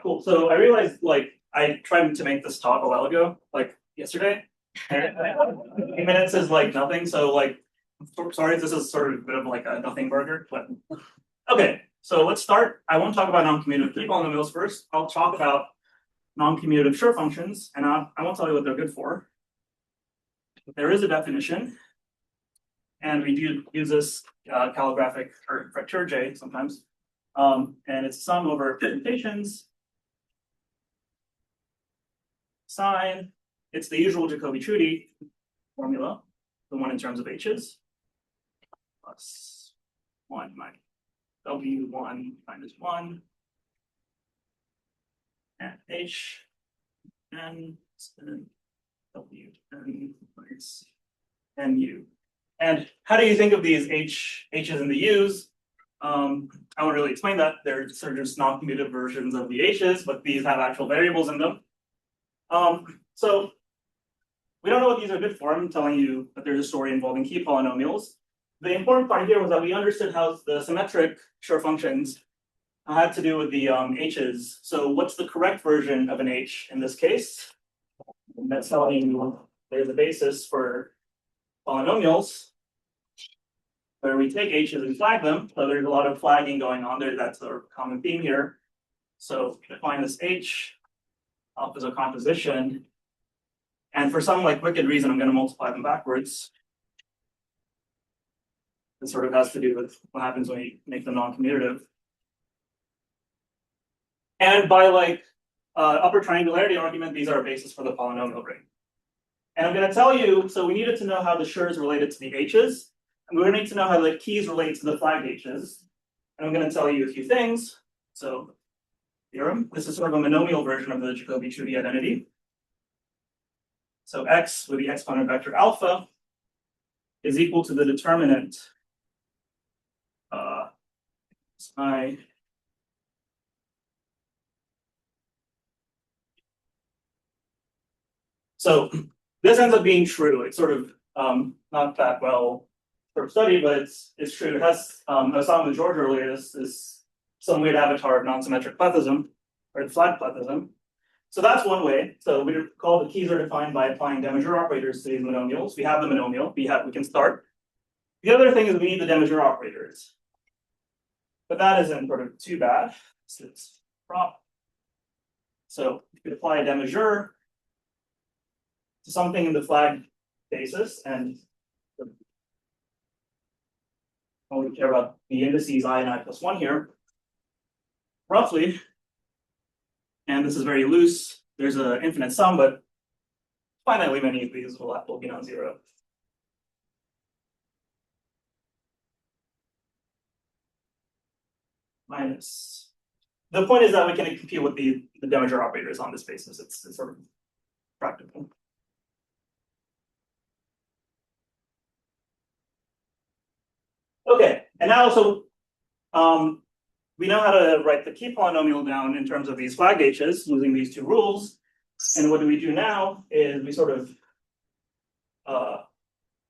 cool. So I realized like I tried to make this talk a while ago, like yesterday. And 8 minutes is like nothing. So like, sorry, this is sort of a bit of like a nothing burger, but okay. So let's start. I won't talk about non-commutative key polynomials first. I'll talk about non-commutative Schur functions, and I won't tell you what they're good for. There is a definition, and we do use this calligraphic or factor J sometimes, and it's sum over permutations, sine. It's the usual Jacobi-Trudi formula, the one in terms of h's, plus 1 minus w1 minus 1, and h, and w, and minus mu. And how do you think of these h's and the u's? I won't really explain that. They're sort of just non-commutative versions of the h's, but these have actual variables in them. So we don't know what these are good for. I'm telling you that there's a story involving key polynomials. The important part here was that we understood how the symmetric Schur functions had to do with the h's. So what's the correct version of an h in this case? And that's telling you there's a basis for polynomials where we take h's and flag them. So there's a lot of flagging going on there. That's a common theme here. So define this h up as a composition. And for some like wicked reason, I'm going to multiply them backwards. It sort of has to do with what happens when you make them non-commutative. And by like upper triangularity argument, these are a basis for the polynomial ring. And I'm going to tell you, so we needed to know how the Schur is related to the h's, and we're going to need to know how the keys relate to the flagged h's. And I'm going to tell you a few things. So theorem, this is sort of a monomial version of the Jacobi-Trudi identity. So x with the exponent vector alpha is equal to the determinant I. So this ends up being true. It's sort of not that well sort of studied, but it's true. It has I was talking with George earlier. This is some weird avatar of non-symmetric plethism or flat plethism. So that's one way. So we call the keys are defined by applying Demazure operators to these monomials. We have the monomial. We can start. The other thing is we need the Demazure operators, but that isn't sort of too bad. It's prop. So you could apply a Demazure to something in the flagged basis, and we care about the indices I and I plus 1 here, roughly. And this is very loose. There's an infinite sum, but finitely many of these will be non-zero. Minus. The point is that we can compute with the Demazure operators on this basis. It's sort of practical. Okay, and now so we know how to write the key polynomial down in terms of these flagged h's using these two rules. And what do we do now is we sort of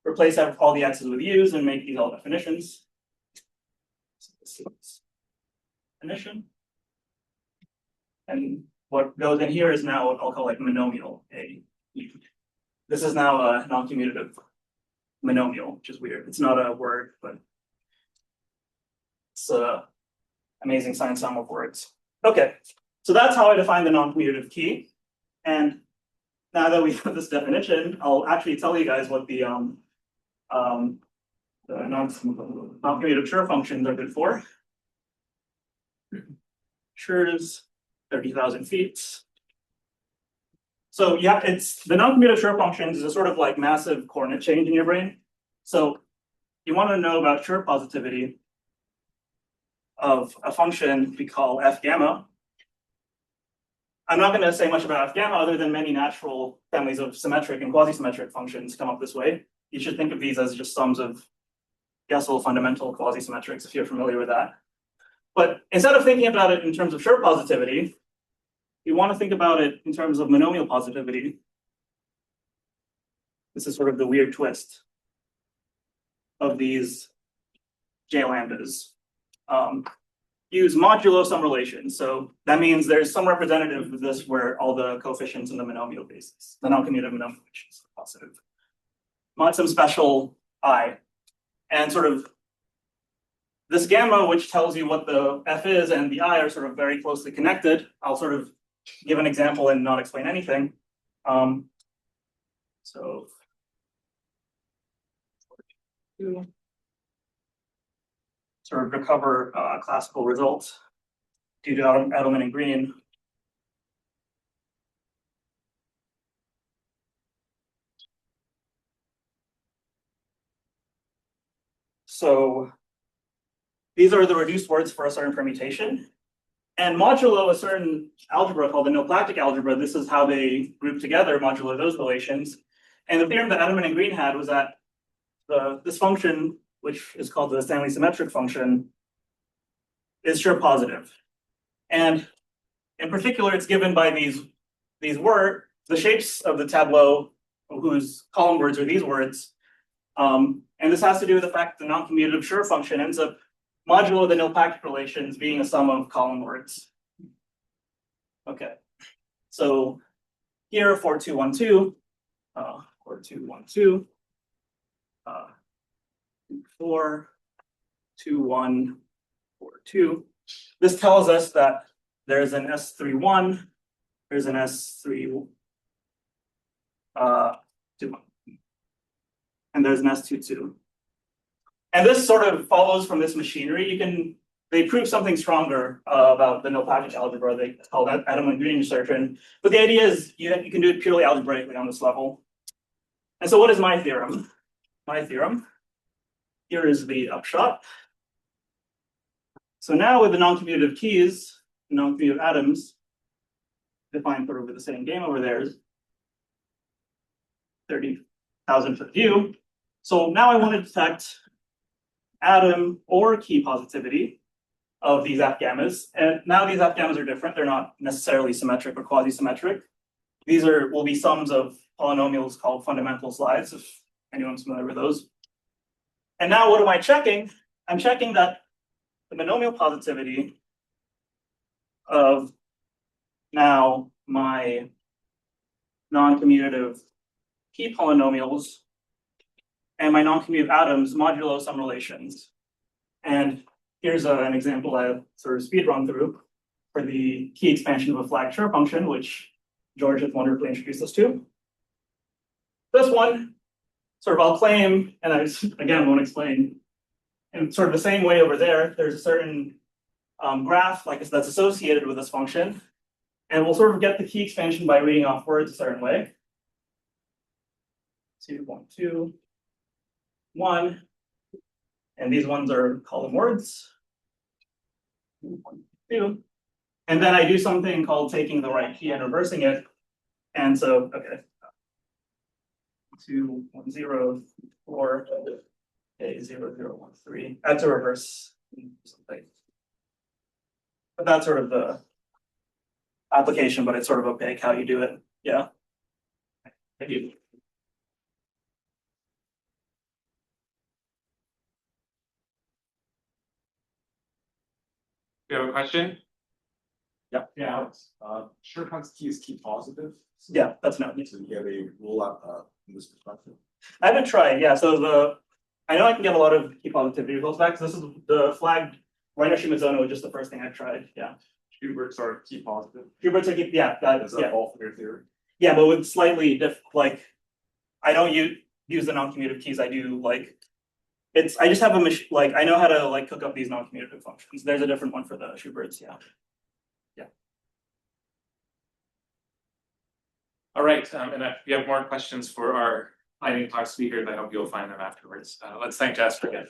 replace all the x's with u's and make these all definitions. So this is definition. And what goes in here is now what I'll call like monomial A. This is now a non-commutative monomial, which is weird. It's not a word, but it's a amazing sine sum of words. Okay, so that's how I define the non-commutative key. And now that we have this definition, I'll actually tell you guys what the non-commutative Schur functions are good for. Schur is 30,000 feet. So yeah, it's the non-commutative Schur functions is a sort of like massive coordinate change in your brain. So you want to know about Schur positivity of a function we call f gamma. I'm not going to say much about f gamma other than many natural families of symmetric and quasi-symmetric functions come up this way. You should think of these as just sums of Gessel fundamental quasi-symmetrics if you're familiar with that. But instead of thinking about it in terms of Schur positivity, you want to think about it in terms of monomial positivity. This is sort of the weird twist of these J lambdas. use modulo some relation. So that means there's some representative of this where all the coefficients in the monomial basis, the non-commutative monomial is positive. Mod some special I. And sort of this gamma, which tells you what the f is and the I are sort of very closely connected. I'll sort of give an example and not explain anything. So sort of recover classical results due to Edelman and Green. So these are the reduced words for a certain permutation. And modulo a certain algebra called the nilpactic algebra, this is how they group together modulo those relations. And the theorem that Edelman and Green had was that this function, which is called the Stanley symmetric function, is sure positive. And in particular, it's given by these words, the shapes of the tableau, whose column words are these words. And this has to do with the fact that the non-commutative sure function ends up modulo the nilpactic relations being a sum of column words. Okay, so here 4212, 4212, 4, 2, 1, 4, 2. This tells us that there's an S31, there's an S3, 2, and there's an S22. And this sort of follows from this machinery. They prove something stronger about the nilpactic algebra. It's called Edelman and Green insertion. But the idea is you can do it purely algebraically on this level. And so what is my theorem? My theorem, here is the upshot. So now with the non-commutative keys, non-commutative atoms, defined sort of with the same game over there, 30,000 foot view. So now I want to detect atom or key positivity of these F gammas. And now these F gammas are different. They're not necessarily symmetric or quasi-symmetric. These will be sums of polynomials called fundamental slides, if anyone's familiar with those. And now what am I checking? I'm checking that the monomial positivity of now my non-commutative key polynomials and my non-commutative atoms modulo some relations. And here's an example I sort of speed run through for the key expansion of a flag sure function, which George has wonderfully introduced us to. This one, sort of I'll claim, and I again won't explain, in sort of the same way over there, there's a certain graph like that's associated with this function. And we'll sort of get the key expansion by reading off words a certain way. 2, 1, 2, 1. And these ones are column words. 1, 2. And then I do something called taking the right key and reversing it. And so, okay. 2, 1, 0, 4, okay, 0, 0, 1, 3. I have to reverse something. But that's sort of the application, but it's sort of opaque how you do it. Yeah. Thank you. You have a question? Yeah. Sure key is key positive. So, Yeah, that's no. So you have a rule out in this perspective. I haven't tried. Yeah, so I know I can get a lot of key positivity results back. So this is the flagged Reiner-Shimizono, just the first thing I've tried. Yeah. Huberts are key positive. Huberts are key. Yeah, Is that all for your theory? Yeah, but with slightly like I don't use the non-commutative keys. I do like I just have a like I know how to like cook up these non-commutative functions. There's a different one for the Schuberts. Yeah. Yeah. All right, and if you have more questions for our lightning talk speakers, I hope you'll find them afterwards. Let's thank Jasper again.